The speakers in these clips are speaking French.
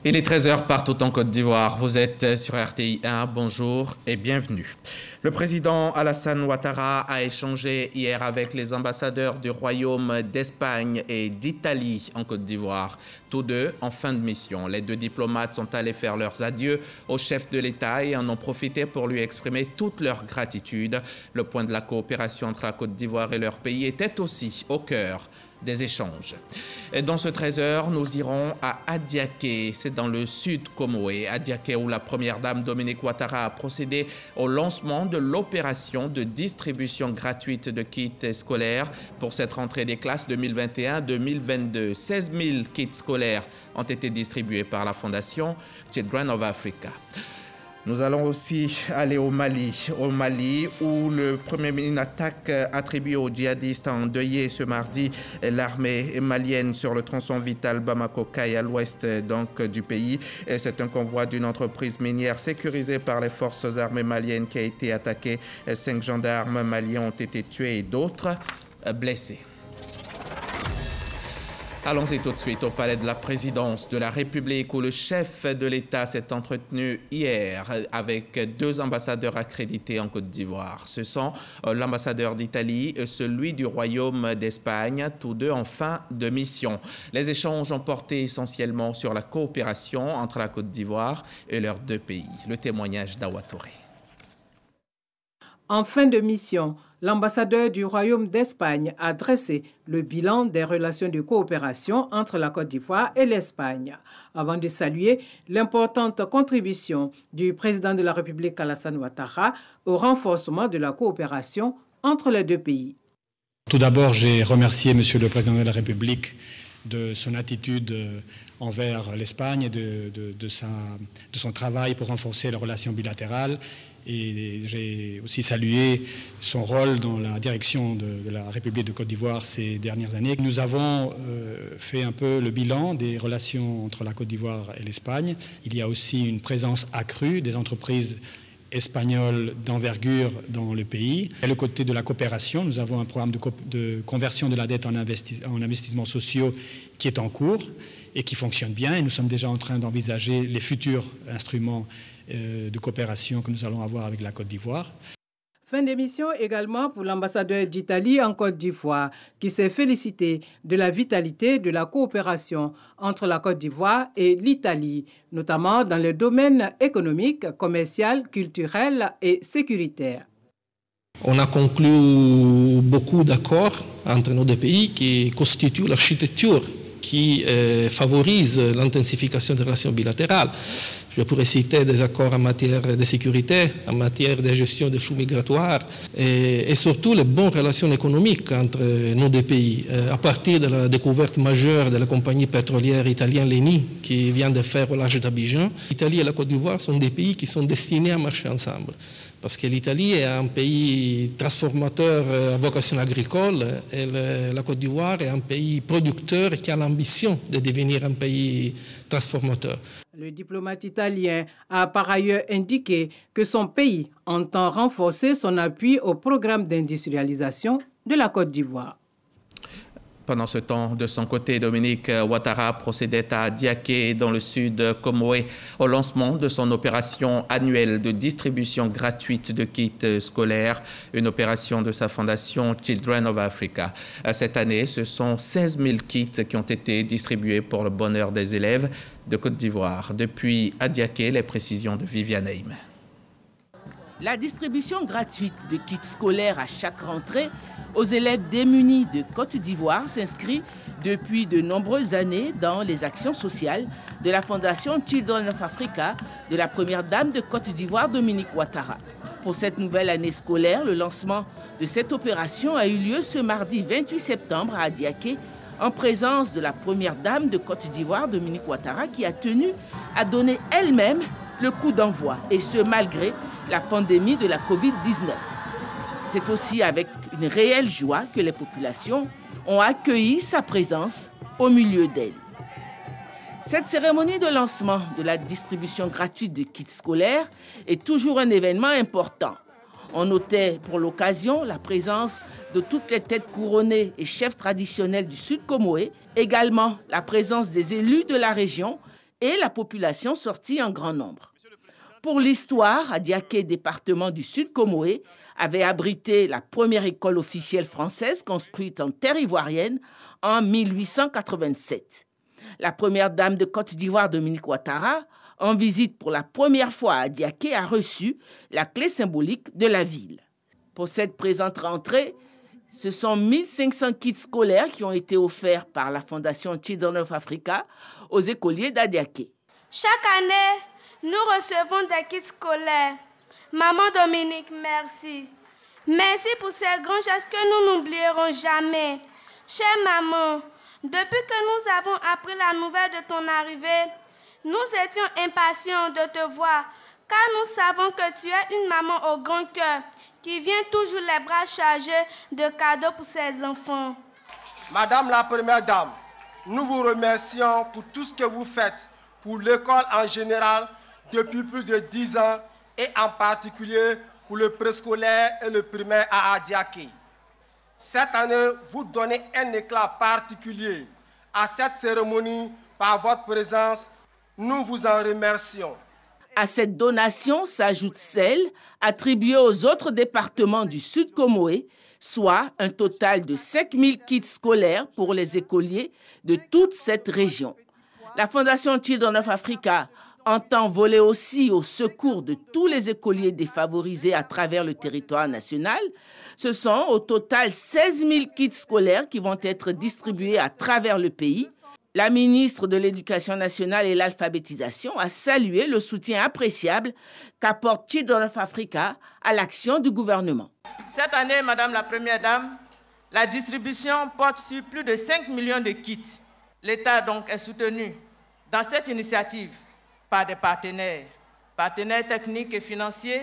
Il est 13 h partout en Côte d'Ivoire. Vous êtes sur RTI 1. Bonjour et bienvenue. Le président Alassane Ouattara a échangé hier avec les ambassadeurs du Royaume d'Espagne et d'Italie en Côte d'Ivoire. Tous deux en fin de mission. Les deux diplomates sont allés faire leurs adieux au chef de l'État et en ont profité pour lui exprimer toute leur gratitude. Le point de la coopération entre la Côte d'Ivoire et leur pays était aussi au cœur des échanges. Et dans ce 13 h, nous irons à Adiaké, c'est dans le sud Comoé. Adiaké, où la première dame Dominique Ouattara a procédé au lancement de l'opération de distribution gratuite de kits scolaires pour cette rentrée des classes 2021-2022. 16 000 kits scolaires ont été distribués par la fondation Children of Africa. Nous allons aussi aller au Mali où le premier ministre, une attaque attribuée aux djihadistes a endeuillé ce mardi l'armée malienne sur le tronçon vital Bamako-Kaye à l'ouest donc du pays. C'est un convoi d'une entreprise minière sécurisée par les forces armées maliennes qui a été attaqué. 5 gendarmes maliens ont été tués et d'autres blessés. Allons-y tout de suite au palais de la présidence de la République où le chef de l'État s'est entretenu hier avec 2 ambassadeurs accrédités en Côte d'Ivoire. Ce sont l'ambassadeur d'Italie et celui du Royaume d'Espagne, tous deux en fin de mission. Les échanges ont porté essentiellement sur la coopération entre la Côte d'Ivoire et leurs 2 pays. Le témoignage d'Awa Touré. En fin de mission, l'ambassadeur du Royaume d'Espagne a dressé le bilan des relations de coopération entre la Côte d'Ivoire et l'Espagne, avant de saluer l'importante contribution du président de la République Alassane Ouattara au renforcement de la coopération entre les 2 pays. Tout d'abord, j'ai remercié Monsieur le Président de la République de son attitude envers l'Espagne et de son travail pour renforcer les relations bilatérales. Et j'ai aussi salué son rôle dans la direction de la République de Côte d'Ivoire ces dernières années. Nous avons fait un peu le bilan des relations entre la Côte d'Ivoire et l'Espagne. Il y a aussi une présence accrue des entreprises espagnoles d'envergure dans le pays. Et le côté de la coopération, nous avons un programme de conversion de la dette en investissements sociaux qui est en cours et qui fonctionne bien. Et nous sommes déjà en train d'envisager les futurs instruments de coopération que nous allons avoir avec la Côte d'Ivoire. Fin d'émission également pour l'ambassadeur d'Italie en Côte d'Ivoire qui s'est félicité de la vitalité de la coopération entre la Côte d'Ivoire et l'Italie, notamment dans les domaines économiques, commercial, culturel et sécuritaire. On a conclu beaucoup d'accords entre nos 2 pays qui constituent l'architecture qui favorise l'intensification des relations bilatérales. Je pourrais citer des accords en matière de sécurité, en matière de gestion des flux migratoires et surtout les bonnes relations économiques entre nos 2 pays. À partir de la découverte majeure de la compagnie pétrolière italienne Eni qui vient de faire au large d'Abidjan, l'Italie et la Côte d'Ivoire sont des pays qui sont destinés à marcher ensemble. Parce que l'Italie est un pays transformateur à vocation agricole et la Côte d'Ivoire est un pays producteur qui a l'ambition de devenir un pays transformateur. Le diplomate italien a par ailleurs indiqué que son pays entend renforcer son appui au programme d'industrialisation de la Côte d'Ivoire. Pendant ce temps, de son côté, Dominique Ouattara procédait à Adiaké, dans le sud Comoé, au lancement de son opération annuelle de distribution gratuite de kits scolaires, une opération de sa fondation Children of Africa. Cette année, ce sont 16 000 kits qui ont été distribués pour le bonheur des élèves de Côte d'Ivoire. Depuis Adiaké, les précisions de Viviane Haïm. La distribution gratuite de kits scolaires à chaque rentrée aux élèves démunis de Côte d'Ivoire s'inscrit depuis de nombreuses années dans les actions sociales de la Fondation Children of Africa de la première dame de Côte d'Ivoire, Dominique Ouattara. Pour cette nouvelle année scolaire, le lancement de cette opération a eu lieu ce mardi 28 septembre à Adiaké, en présence de la première dame de Côte d'Ivoire, Dominique Ouattara, qui a tenu à donner elle-même le coup d'envoi, et ce malgré la pandémie de la Covid-19. C'est aussi avec une réelle joie que les populations ont accueilli sa présence au milieu d'elles. Cette cérémonie de lancement de la distribution gratuite de kits scolaires est toujours un événement important. On notait pour l'occasion la présence de toutes les têtes couronnées et chefs traditionnels du Sud Comoé, également la présence des élus de la région et la population sortit en grand nombre. Pour l'histoire, Adiaké, département du Sud Comoé, avait abrité la première école officielle française construite en terre ivoirienne en 1887. La première dame de Côte d'Ivoire, Dominique Ouattara, en visite pour la première fois à Adiaké, a reçu la clé symbolique de la ville. Pour cette présente rentrée, ce sont 1500 kits scolaires qui ont été offerts par la Fondation Children of Africa aux écoliers d'Adiaké. Chaque année, nous recevons des kits scolaires. Maman Dominique, merci. Merci pour ces grands gestes que nous n'oublierons jamais. Chère maman, depuis que nous avons appris la nouvelle de ton arrivée, nous étions impatients de te voir, car nous savons que tu es une maman au grand cœur qui vient toujours les bras chargés de cadeaux pour ses enfants. Madame la Première Dame, nous vous remercions pour tout ce que vous faites pour l'école en général depuis plus de 10 ans et en particulier pour le préscolaire et le primaire à Adiaké. Cette année, vous donnez un éclat particulier à cette cérémonie par votre présence. Nous vous en remercions. À cette donation s'ajoute celle attribuée aux autres départements du Sud Comoé, soit un total de 5000 kits scolaires pour les écoliers de toute cette région. La Fondation Children of Africa entend voler aussi au secours de tous les écoliers défavorisés à travers le territoire national. Ce sont au total 16 000 kits scolaires qui vont être distribués à travers le pays. La ministre de l'Éducation nationale et l'alphabétisation a salué le soutien appréciable qu'apporte Children of Africa à l'action du gouvernement. Cette année, Madame la Première Dame, la distribution porte sur plus de 5 millions de kits. L'État donc est soutenu dans cette initiative par des partenaires techniques et financiers,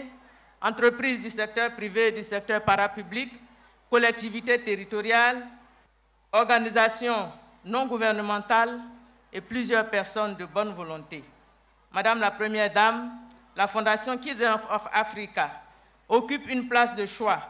entreprises du secteur privé et du secteur parapublic, collectivités territoriales, organisations non gouvernementales et plusieurs personnes de bonne volonté. Madame la Première Dame, la Fondation Children of Africa occupe une place de choix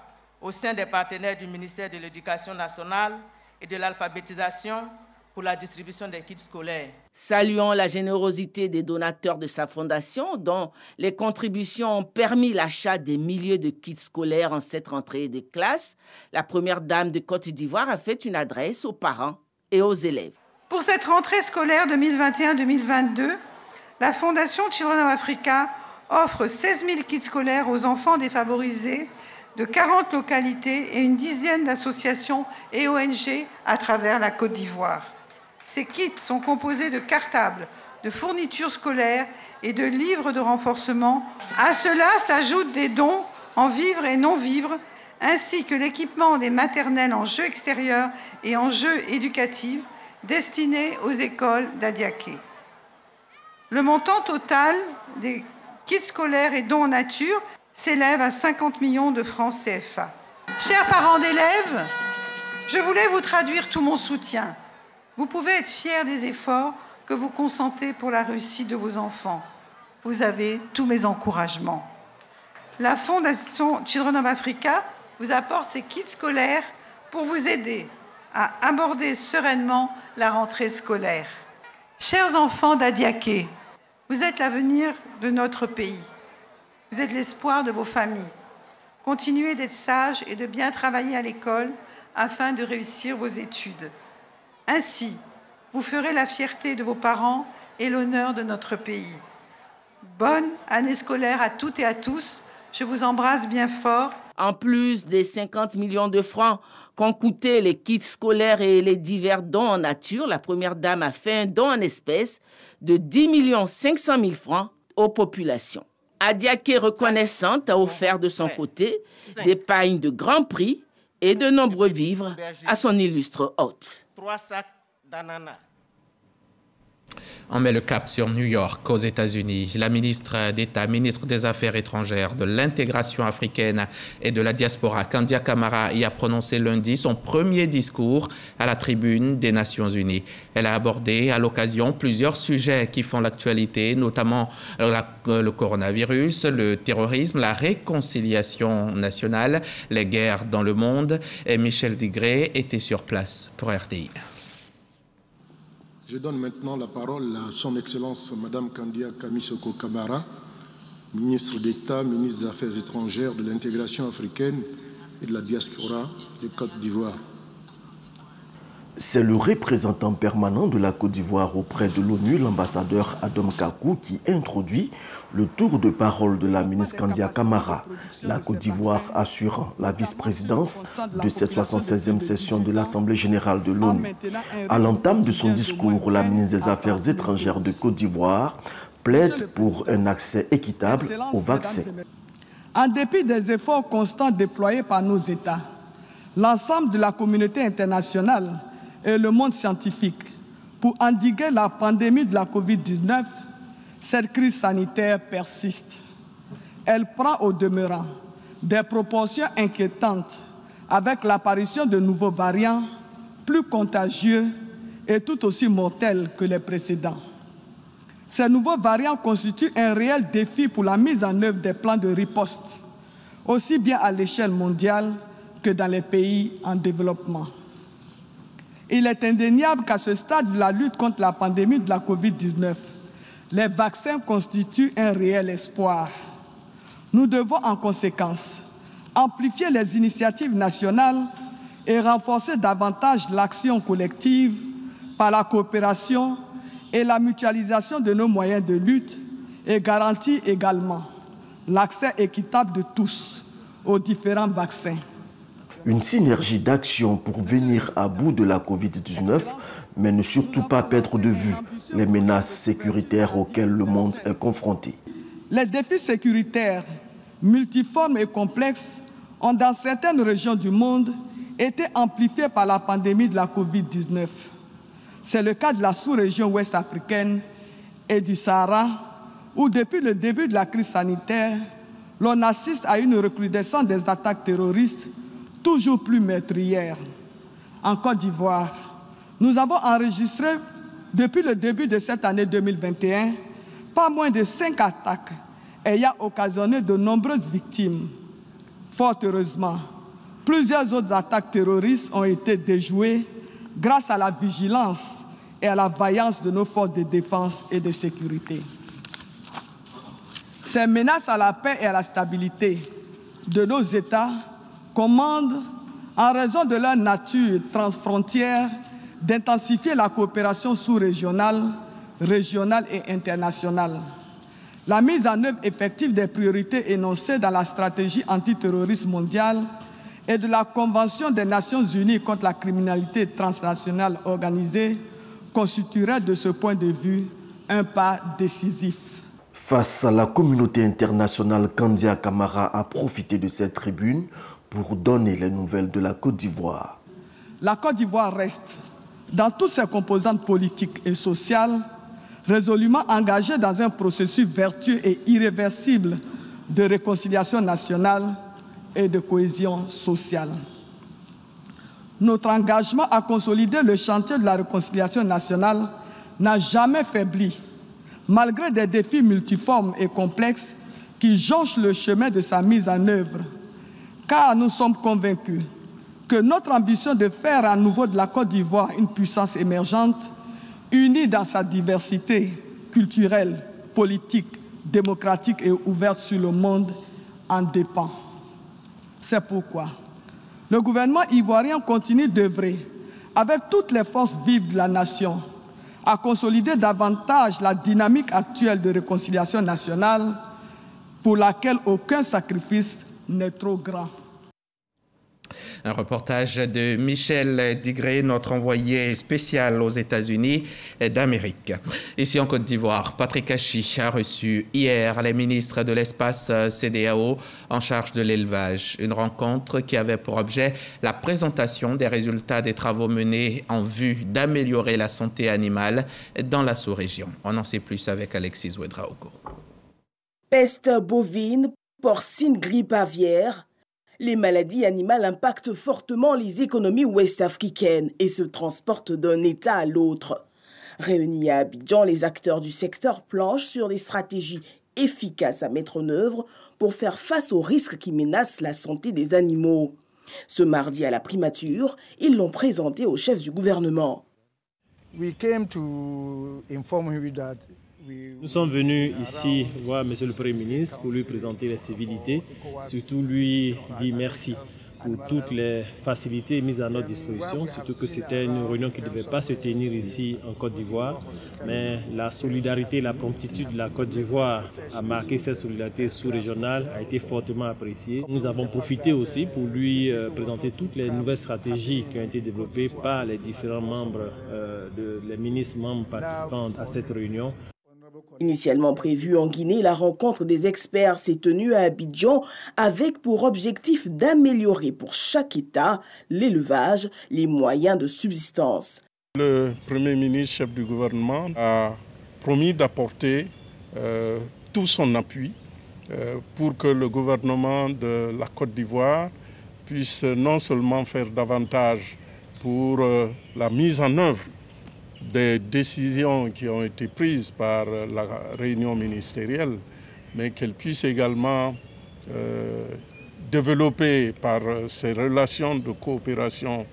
au sein des partenaires du ministère de l'Éducation nationale et de l'alphabétisation pour la distribution des kits scolaires. Saluant la générosité des donateurs de sa fondation, dont les contributions ont permis l'achat des milliers de kits scolaires en cette rentrée des classes, la Première Dame de Côte d'Ivoire a fait une adresse aux parents et aux élèves. Pour cette rentrée scolaire 2021-2022, la Fondation Children of Africa offre 16 000 kits scolaires aux enfants défavorisés de 40 localités et une dizaine d'associations et ONG à travers la Côte d'Ivoire. Ces kits sont composés de cartables, de fournitures scolaires et de livres de renforcement. À cela s'ajoutent des dons en vivres et non-vivres, ainsi que l'équipement des maternelles en jeux extérieurs et en jeux éducatifs destinés aux écoles d'Adiaké. Le montant total des kits scolaires et dons en nature s'élève à 50 millions de francs CFA. Chers parents d'élèves, je voulais vous traduire tout mon soutien. Vous pouvez être fiers des efforts que vous consentez pour la réussite de vos enfants. Vous avez tous mes encouragements. La Fondation Children of Africa vous apporte ces kits scolaires pour vous aider à aborder sereinement la rentrée scolaire. Chers enfants d'Adiaké, vous êtes l'avenir de notre pays. Vous êtes l'espoir de vos familles. Continuez d'être sages et de bien travailler à l'école afin de réussir vos études. Ainsi, vous ferez la fierté de vos parents et l'honneur de notre pays. Bonne année scolaire à toutes et à tous. Je vous embrasse bien fort. En plus des 50 millions de francs qu'ont coûté les kits scolaires et les divers dons en nature, la Première Dame a fait un don en espèces de 10 500 000 francs aux populations. Adiaké reconnaissante a offert de son côté des pagnes de grand prix et de nombreux vivres à son illustre hôte. 3 sacs d'ananas. On met le cap sur New York, aux États-Unis. La ministre d'État, ministre des Affaires étrangères, de l'intégration africaine et de la diaspora, Kandia Camara, y a prononcé lundi son premier discours à la tribune des Nations Unies. Elle a abordé à l'occasion plusieurs sujets qui font l'actualité, notamment le coronavirus, le terrorisme, la réconciliation nationale, les guerres dans le monde. Et Michel Digré était sur place pour RTI. Je donne maintenant la parole à son Excellence Madame Kandia Kamisoko Kabara, ministre d'État, ministre des Affaires étrangères, de l'intégration africaine et de la diaspora de Côte d'Ivoire. C'est le représentant permanent de la Côte d'Ivoire auprès de l'ONU, l'ambassadeur Adam Kakou, qui introduit le tour de parole de la ministre Kandia Kamara. La Côte d'Ivoire assurant la vice-présidence de cette 76e session de l'Assemblée générale de l'ONU. À l'entame de son discours, la ministre des Affaires étrangères de Côte d'Ivoire plaide pour un accès équitable aux vaccins. En dépit des efforts constants déployés par nos États, l'ensemble de la communauté internationale et le monde scientifique pour endiguer la pandémie de la Covid-19, cette crise sanitaire persiste. Elle prend au demeurant des proportions inquiétantes avec l'apparition de nouveaux variants plus contagieux et tout aussi mortels que les précédents. Ces nouveaux variants constituent un réel défi pour la mise en œuvre des plans de riposte, aussi bien à l'échelle mondiale que dans les pays en développement. Il est indéniable qu'à ce stade de la lutte contre la pandémie de la Covid-19, les vaccins constituent un réel espoir. Nous devons en conséquence amplifier les initiatives nationales et renforcer davantage l'action collective par la coopération et la mutualisation de nos moyens de lutte et garantir également l'accès équitable de tous aux différents vaccins. Une synergie d'action pour venir à bout de la Covid-19, mais ne surtout pas perdre de vue les menaces sécuritaires auxquelles le monde est confronté. Les défis sécuritaires multiformes et complexes ont dans certaines régions du monde été amplifiés par la pandémie de la Covid-19. C'est le cas de la sous-région ouest africaine et du Sahara, où depuis le début de la crise sanitaire, l'on assiste à une recrudescence des attaques terroristes toujours plus meurtrières. En Côte d'Ivoire, nous avons enregistré depuis le début de cette année 2021 pas moins de 5 attaques ayant occasionné de nombreuses victimes. Fort heureusement, plusieurs autres attaques terroristes ont été déjouées grâce à la vigilance et à la vaillance de nos forces de défense et de sécurité. Ces menaces à la paix et à la stabilité de nos États commandent, en raison de leur nature transfrontière, d'intensifier la coopération sous-régionale, régionale et internationale. La mise en œuvre effective des priorités énoncées dans la stratégie antiterroriste mondiale et de la Convention des Nations Unies contre la criminalité transnationale organisée constituerait de ce point de vue un pas décisif. Face à la communauté internationale, Kandia Kamara a profité de cette tribune pour donner les nouvelles de la Côte d'Ivoire. La Côte d'Ivoire reste, dans toutes ses composantes politiques et sociales, résolument engagée dans un processus vertueux et irréversible de réconciliation nationale et de cohésion sociale. Notre engagement à consolider le chantier de la réconciliation nationale n'a jamais faibli, malgré des défis multiformes et complexes qui jonchent le chemin de sa mise en œuvre, car nous sommes convaincus que notre ambition de faire à nouveau de la Côte d'Ivoire une puissance émergente, unie dans sa diversité culturelle, politique, démocratique et ouverte sur le monde, en dépend. C'est pourquoi le gouvernement ivoirien continue d'œuvrer avec toutes les forces vives de la nation à consolider davantage la dynamique actuelle de réconciliation nationale pour laquelle aucun sacrifice n'est trop grand. Un reportage de Michel Digré, notre envoyé spécial aux États-Unis d'Amérique. Ici en Côte d'Ivoire, Patrick Hachi a reçu hier les ministres de l'espace CEDEAO en charge de l'élevage. Une rencontre qui avait pour objet la présentation des résultats des travaux menés en vue d'améliorer la santé animale dans la sous-région. On en sait plus avec Alexis Ouedraogo. Peste bovine, porcine, grippe aviaire. Les maladies animales impactent fortement les économies ouest-africaines et se transportent d'un État à l'autre. Réunis à Abidjan, les acteurs du secteur planchent sur des stratégies efficaces à mettre en œuvre pour faire face aux risques qui menacent la santé des animaux. Ce mardi à la primature, ils l'ont présenté au chef du gouvernement. Nous sommes venus ici voir M. le Premier ministre pour lui présenter les civilités, surtout lui dire merci pour toutes les facilités mises à notre disposition, surtout que c'était une réunion qui ne devait pas se tenir ici en Côte d'Ivoire, mais la solidarité, la promptitude de la Côte d'Ivoire a marqué cette solidarité sous-régionale, a été fortement appréciée. Nous avons profité aussi pour lui présenter toutes les nouvelles stratégies qui ont été développées par les différents membres, les ministres membres participants à cette réunion. Initialement prévue en Guinée, la rencontre des experts s'est tenue à Abidjan avec pour objectif d'améliorer pour chaque État l'élevage, les moyens de subsistance. Le Premier ministre, chef du gouvernement, a promis d'apporter tout son appui pour que le gouvernement de la Côte d'Ivoire puisse non seulement faire davantage pour la mise en œuvre des décisions qui ont été prises par la réunion ministérielle, mais qu'elle puisse également développer par ses relations de coopération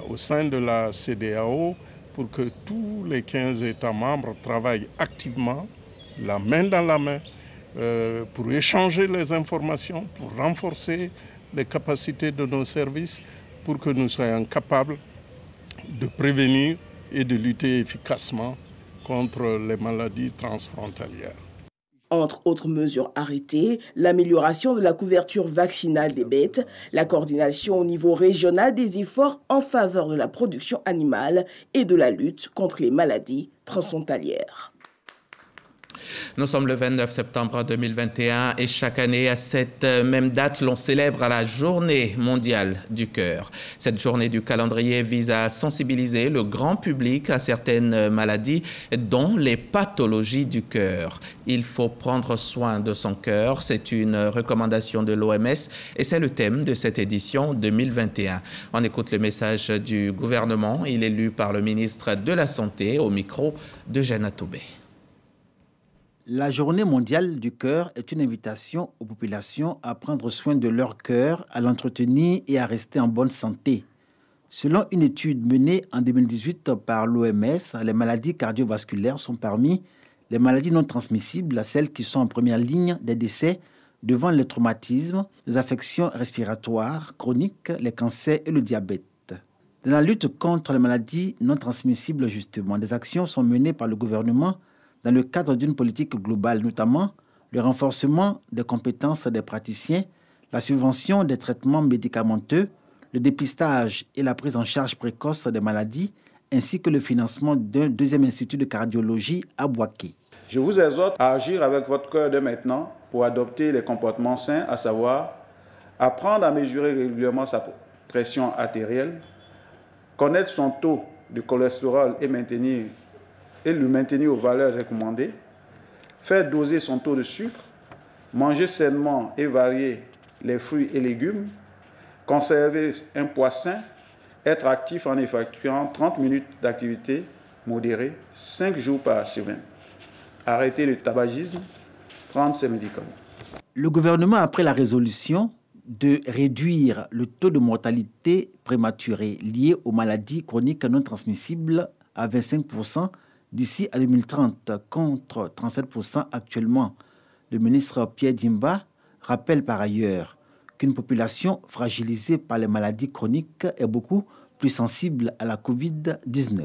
au sein de la CEDEAO pour que tous les 15 États membres travaillent activement, la main dans la main, pour échanger les informations, pour renforcer les capacités de nos services, pour que nous soyons capables de prévenir et de lutter efficacement contre les maladies transfrontalières. Entre autres mesures arrêtées, l'amélioration de la couverture vaccinale des bêtes, la coordination au niveau régional des efforts en faveur de la production animale et de la lutte contre les maladies transfrontalières. Nous sommes le 29 septembre 2021 et chaque année à cette même date, l'on célèbre la Journée mondiale du cœur. Cette journée du calendrier vise à sensibiliser le grand public à certaines maladies, dont les pathologies du cœur. Il faut prendre soin de son cœur, c'est une recommandation de l'OMS et c'est le thème de cette édition 2021. On écoute le message du gouvernement, il est lu par le ministre de la Santé au micro de Jeanne Toubé. La Journée mondiale du cœur est une invitation aux populations à prendre soin de leur cœur, à l'entretenir et à rester en bonne santé. Selon une étude menée en 2018 par l'OMS, les maladies cardiovasculaires sont parmi les maladies non transmissibles, celles qui sont en première ligne des décès devant les traumatismes, les affections respiratoires chroniques, les cancers et le diabète. Dans la lutte contre les maladies non transmissibles, justement, des actions sont menées par le gouvernement dans le cadre d'une politique globale, notamment le renforcement des compétences des praticiens, la subvention des traitements médicamenteux, le dépistage et la prise en charge précoce des maladies, ainsi que le financement d'un deuxième institut de cardiologie à Bouaké. Je vous exhorte à agir avec votre cœur dès maintenant pour adopter les comportements sains, à savoir apprendre à mesurer régulièrement sa pression artérielle, connaître son taux de cholestérol et le maintenir aux valeurs recommandées, faire doser son taux de sucre, manger sainement et varier les fruits et légumes, conserver un poids sain, être actif en effectuant 30 minutes d'activité modérée 5 jours par semaine, arrêter le tabagisme, prendre ses médicaments. Le gouvernement a pris la résolution de réduire le taux de mortalité prématurée lié aux maladies chroniques non transmissibles à 25% d'ici à 2030, contre 37% actuellement. Le ministre Pierre Dimba rappelle par ailleurs qu'une population fragilisée par les maladies chroniques est beaucoup plus sensible à la Covid-19.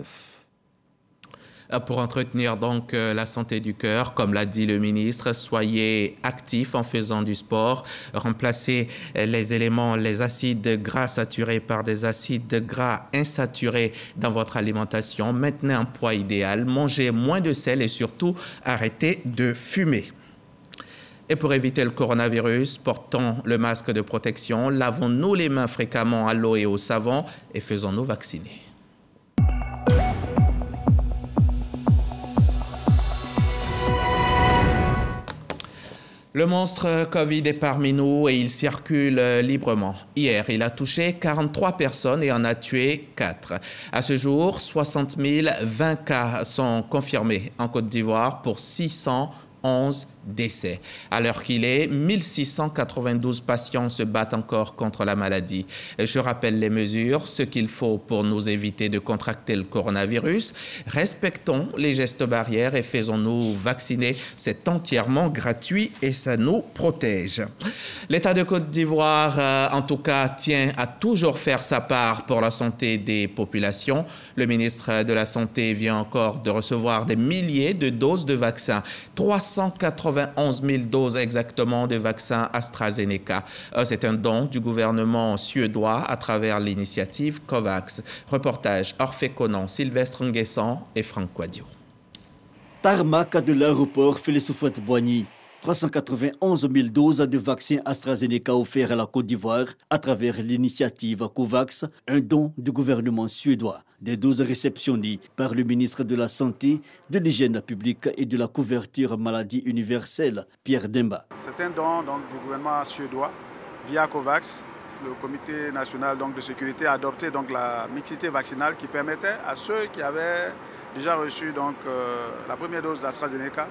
Pour entretenir donc la santé du cœur, comme l'a dit le ministre, soyez actifs en faisant du sport, remplacez les éléments, les acides gras saturés par des acides gras insaturés dans votre alimentation, maintenez un poids idéal, mangez moins de sel et surtout arrêtez de fumer. Et pour éviter le coronavirus, portons le masque de protection, lavons-nous les mains fréquemment à l'eau et au savon et faisons-nous vacciner. Le monstre Covid est parmi nous et il circule librement. Hier, il a touché 43 personnes et en a tué 4. À ce jour, 60 020 cas sont confirmés en Côte d'Ivoire pour 600 11 décès. À l'heure qu'il est, 1692 patients se battent encore contre la maladie. Je rappelle les mesures, ce qu'il faut pour nous éviter de contracter le coronavirus. Respectons les gestes barrières et faisons-nous vacciner. C'est entièrement gratuit et ça nous protège. L'État de Côte d'Ivoire, en tout cas, tient à toujours faire sa part pour la santé des populations. Le ministre de la Santé vient encore de recevoir des milliers de doses de vaccins. 391 000 doses exactement de vaccins AstraZeneca. C'est un don du gouvernement suédois à travers l'initiative COVAX. Reportage Orphée Conan, Sylvestre Nguessan et Franck Quadio. Tarmac de l'aéroport Félix Houphouët-Boigny. 391 000 doses de vaccins AstraZeneca offerts à la Côte d'Ivoire à travers l'initiative COVAX, un don du gouvernement suédois. Des doses réceptionnées par le ministre de la Santé, de l'Hygiène publique et de la couverture maladie universelle, Pierre Demba. C'est un don du gouvernement suédois via COVAX. Le comité national de sécurité a adopté la mixité vaccinale qui permettait à ceux qui avaient déjà reçu la première dose d'AstraZeneca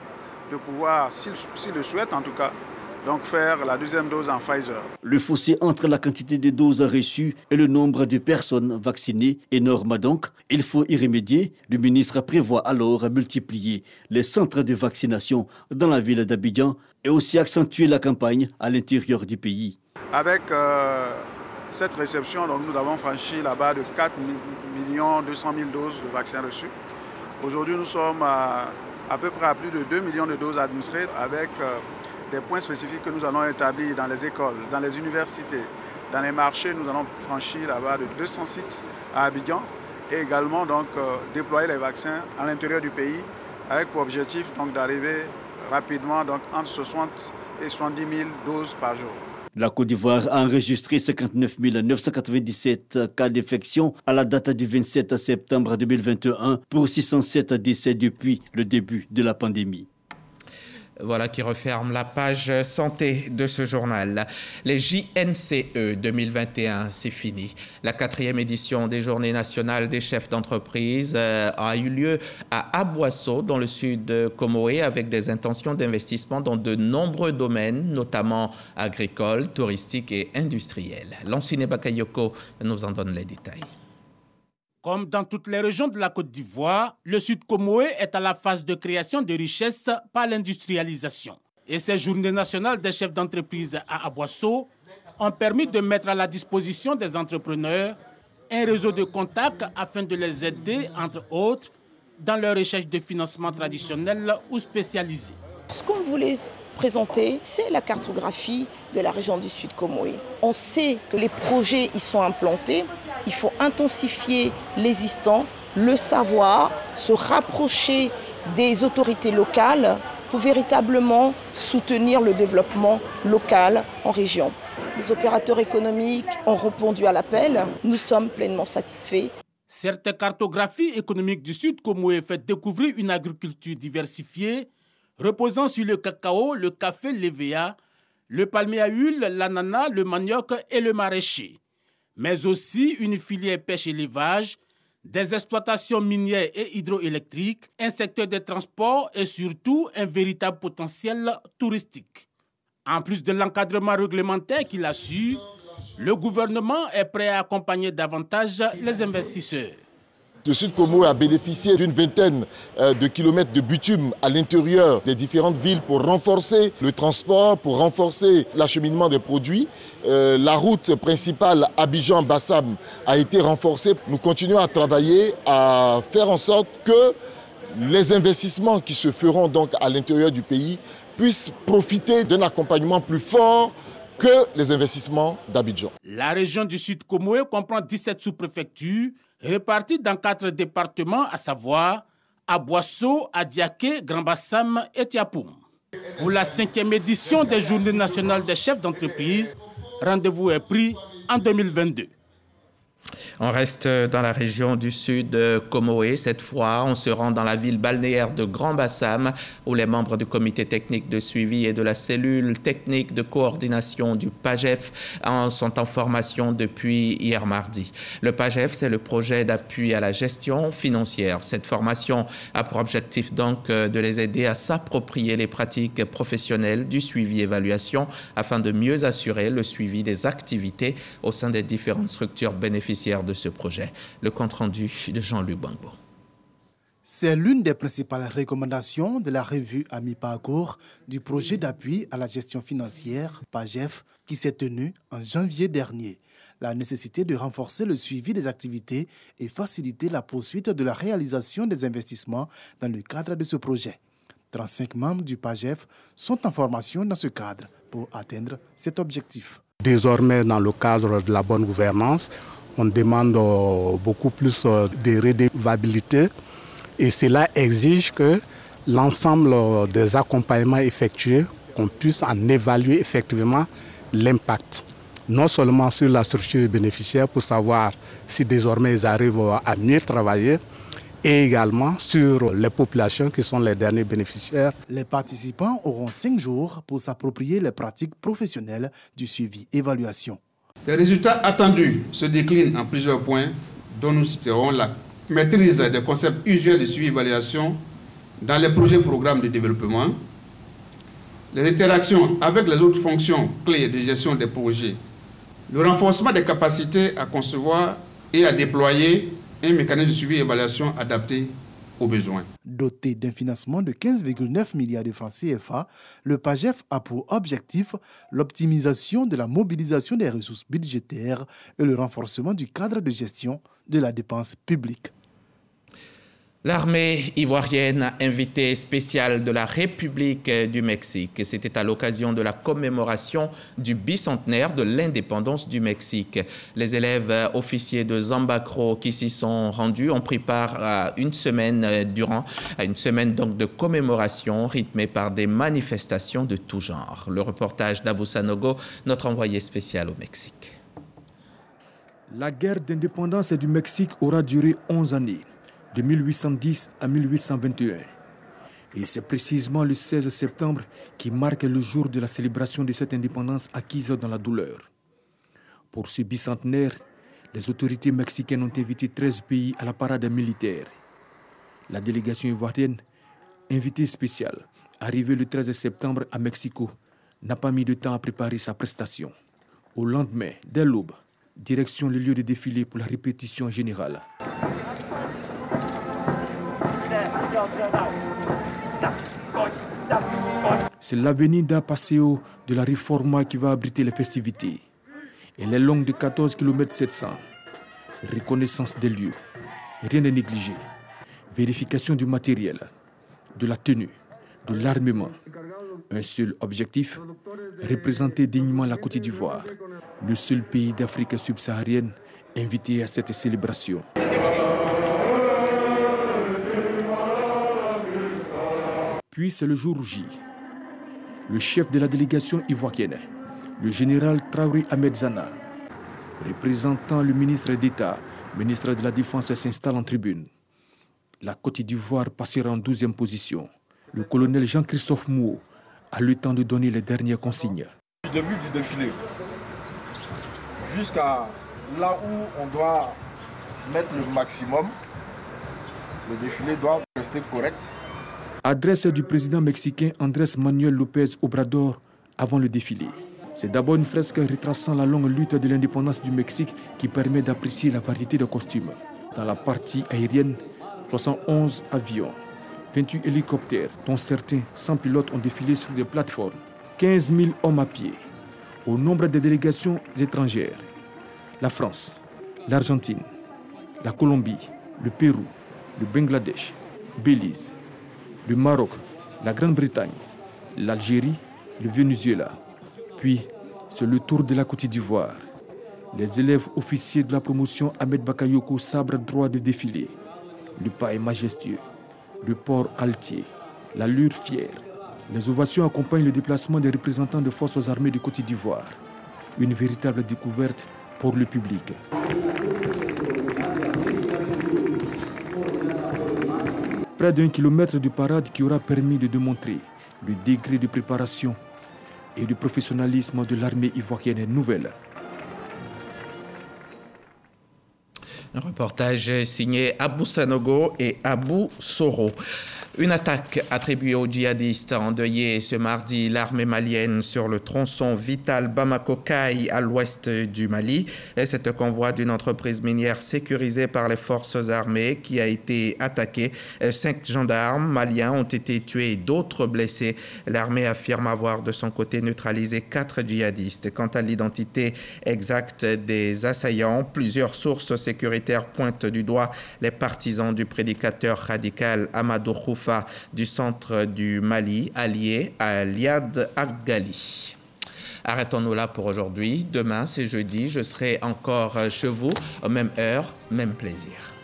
de pouvoir, s'ils le souhaitent en tout cas, faire la deuxième dose en Pfizer. Le fossé entre la quantité de doses reçues et le nombre de personnes vaccinées est énorme donc. Il faut y remédier. Le ministre prévoit alors multiplier les centres de vaccination dans la ville d'Abidjan et aussi accentuer la campagne à l'intérieur du pays. Avec cette réception, nous avons franchi la barre de 4 200 000 doses de vaccins reçus. Aujourd'hui, nous sommes à peu près à plus de 2 millions de doses administrées avec des points spécifiques que nous allons établir dans les écoles, dans les universités, dans les marchés. Nous allons franchir la barre de 200 sites à Abidjan et également déployer les vaccins à l'intérieur du pays avec pour objectif d'arriver rapidement entre 60 et 70 000 doses par jour. La Côte d'Ivoire a enregistré 59 997 cas d'infection à la date du 27 septembre 2021 pour 607 décès depuis le début de la pandémie. Voilà qui referme la page santé de ce journal. Les JNCE 2021, c'est fini. La 4e édition des Journées nationales des chefs d'entreprise a eu lieu à Aboissau, dans le sud de Comoé, avec des intentions d'investissement dans de nombreux domaines, notamment agricoles, touristiques et industriels. Lanciné Bakayoko nous en donne les détails. Comme dans toutes les régions de la Côte d'Ivoire, le Sud Comoé est à la phase de création de richesses par l'industrialisation. Et ces journées nationales des chefs d'entreprise à Aboissau ont permis de mettre à la disposition des entrepreneurs un réseau de contacts afin de les aider, entre autres, dans leur recherche de financement traditionnel ou spécialisé. Ce qu'on voulait présenter, c'est la cartographie de la région du Sud Comoé. On sait que les projets y sont implantés. Il faut intensifier l'existant, le savoir, se rapprocher des autorités locales pour véritablement soutenir le développement local en région. Les opérateurs économiques ont répondu à l'appel. Nous sommes pleinement satisfaits. Cette cartographie économique du Sud Comoé fait découvrir une agriculture diversifiée reposant sur le cacao, le café, l'EVA, le palmier à huile, l'ananas, le manioc et le maraîcher. Mais aussi une filière pêche-élevage, des exploitations minières et hydroélectriques, un secteur de transport et surtout un véritable potentiel touristique. En plus de l'encadrement réglementaire qu'il assure, le gouvernement est prêt à accompagner davantage les investisseurs. Le Sud Comoé a bénéficié d'une vingtaine de kilomètres de bitume à l'intérieur des différentes villes pour renforcer le transport, pour renforcer l'acheminement des produits. La route principale Abidjan-Bassam a été renforcée. Nous continuons à travailler, à faire en sorte que les investissements qui se feront donc à l'intérieur du pays puissent profiter d'un accompagnement plus fort que les investissements d'Abidjan. La région du Sud Comoé comprend 17 sous-préfectures répartis dans 4 départements, à savoir Aboissau, Adiaké, Grand-Bassam et Tiapoum. Pour la 5e édition des Journées nationales des chefs d'entreprise, rendez-vous est pris en 2022. On reste dans la région du sud de Comoé. Cette fois, on se rend dans la ville balnéaire de Grand Bassam, où les membres du comité technique de suivi et de la cellule technique de coordination du PAGEF sont en formation depuis hier mardi. Le PAGEF, c'est le projet d'appui à la gestion financière. Cette formation a pour objectif donc de les aider à s'approprier les pratiques professionnelles du suivi-évaluation afin de mieux assurer le suivi des activités au sein des différentes structures bénéficiaires de ce projet. Le compte-rendu de Jean-Luc Bangbo. C'est l'une des principales recommandations de la revue à mi-parcours du projet d'appui à la gestion financière, PAGEF, qui s'est tenu en janvier dernier. La nécessité de renforcer le suivi des activités et faciliter la poursuite de la réalisation des investissements dans le cadre de ce projet. 35 membres du PAGEF sont en formation dans ce cadre pour atteindre cet objectif. Désormais, dans le cadre de la bonne gouvernance, on demande beaucoup plus de redevabilité et cela exige que l'ensemble des accompagnements effectués, qu'on puisse en évaluer effectivement l'impact. Non seulement sur la structure bénéficiaire pour savoir si désormais ils arrivent à mieux travailler, et également sur les populations qui sont les derniers bénéficiaires. Les participants auront 5 jours pour s'approprier les pratiques professionnelles du suivi-évaluation. Les résultats attendus se déclinent en plusieurs points dont nous citerons la maîtrise des concepts usuels de suivi-évaluation dans les projets et programmes de développement, les interactions avec les autres fonctions clés de gestion des projets, le renforcement des capacités à concevoir et à déployer un mécanisme de suivi-évaluation adapté aux besoins. Doté d'un financement de 15,9 milliards de francs CFA, le PAGEF a pour objectif l'optimisation de la mobilisation des ressources budgétaires et le renforcement du cadre de gestion de la dépense publique. L'armée ivoirienne, invitée spéciale de la République du Mexique. C'était à l'occasion de la commémoration du bicentenaire de l'indépendance du Mexique. Les élèves officiers de Zambacro qui s'y sont rendus ont pris part à une semaine donc de commémoration rythmée par des manifestations de tout genre. Le reportage d'Abou Sanogo, notre envoyé spécial au Mexique. La guerre d'indépendance du Mexique aura duré 11 années. De 1810 à 1821. Et c'est précisément le 16 septembre qui marque le jour de la célébration de cette indépendance acquise dans la douleur. Pour ce bicentenaire, les autorités mexicaines ont invité 13 pays à la parade militaire. La délégation ivoirienne, invitée spéciale, arrivée le 13 septembre à Mexico, n'a pas mis de temps à préparer sa prestation. Au lendemain, dès l'aube, direction le lieu de défilé pour la répétition générale. C'est l'avenida Paseo de la Reforma qui va abriter les festivités. Elle est longue de 14 km 700. Reconnaissance des lieux. Rien n'est négligé. Vérification du matériel, de la tenue, de l'armement. Un seul objectif, représenter dignement la Côte d'Ivoire, le seul pays d'Afrique subsaharienne invité à cette célébration. Puis c'est le jour J. Le chef de la délégation ivoirienne, le général Traoré Ahmed Zana, représentant le ministre d'État, ministre de la Défense, s'installe en tribune. La Côte d'Ivoire passera en 12e position. Le colonel Jean-Christophe Mouo a le temps de donner les dernières consignes. Du début du défilé jusqu'à là où on doit mettre le maximum, le défilé doit rester correct. Adresse du président mexicain Andrés Manuel López Obrador avant le défilé. C'est d'abord une fresque retraçant la longue lutte de l'indépendance du Mexique qui permet d'apprécier la variété de costumes. Dans la partie aérienne, 71 avions, 28 hélicoptères, dont certains sans pilote ont défilé sur des plateformes, 15 000 hommes à pied. Au nombre des délégations étrangères, la France, l'Argentine, la Colombie, le Pérou, le Bangladesh, Belize, le Maroc, la Grande-Bretagne, l'Algérie, le Venezuela. Puis, c'est le tour de la Côte d'Ivoire. Les élèves officiers de la promotion Ahmed Bakayoko sabrent droit de défilé. Le pas est majestueux, le port altier, l'allure fière. Les ovations accompagnent le déplacement des représentants des forces armées de Côte d'Ivoire. Une véritable découverte pour le public. Près d'1 kilomètre de parade qui aura permis de démontrer le degré de préparation et de professionnalisme de l'armée ivoirienne nouvelle. Un reportage signé Abou Sanogo et Abou Soro. Une attaque attribuée aux djihadistes endeuillés ce mardi l'armée malienne sur le tronçon vital Bamako-Kaï à l'ouest du Mali. Et cette convoi d'une entreprise minière sécurisée par les forces armées qui a été attaquée. 5 gendarmes maliens ont été tués et d'autres blessés. L'armée affirme avoir de son côté neutralisé 4 djihadistes. Quant à l'identité exacte des assaillants, plusieurs sources sécuritaires pointent du doigt les partisans du prédicateur radical Amadou Khoufa du centre du Mali, allié à Liad Aghali. Arrêtons-nous là pour aujourd'hui. Demain, c'est jeudi, je serai encore chez vous, même heure, même plaisir.